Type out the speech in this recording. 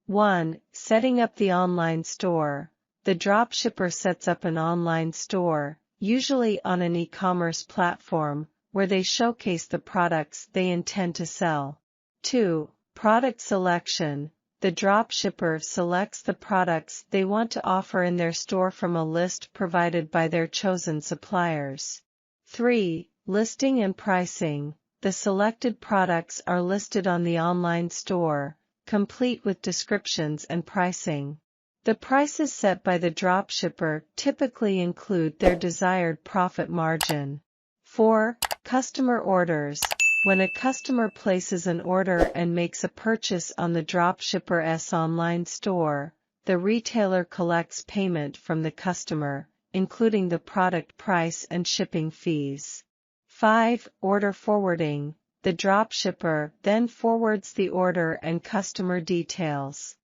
1. Setting up the online store. The dropshipper sets up an online store, usually on an e-commerce platform, where they showcase the products they intend to sell. 2. Product selection. The dropshipper selects the products they want to offer in their store from a list provided by their chosen suppliers. 3. Listing and pricing. The selected products are listed on the online store, complete with descriptions and pricing. The prices set by the dropshipper typically include their desired profit margin. 4. Customer orders. When a customer places an order and makes a purchase on the dropshipper's online store, the retailer collects payment from the customer, including the product price and shipping fees. 5. Order forwarding. The dropshipper then forwards the order and customer details.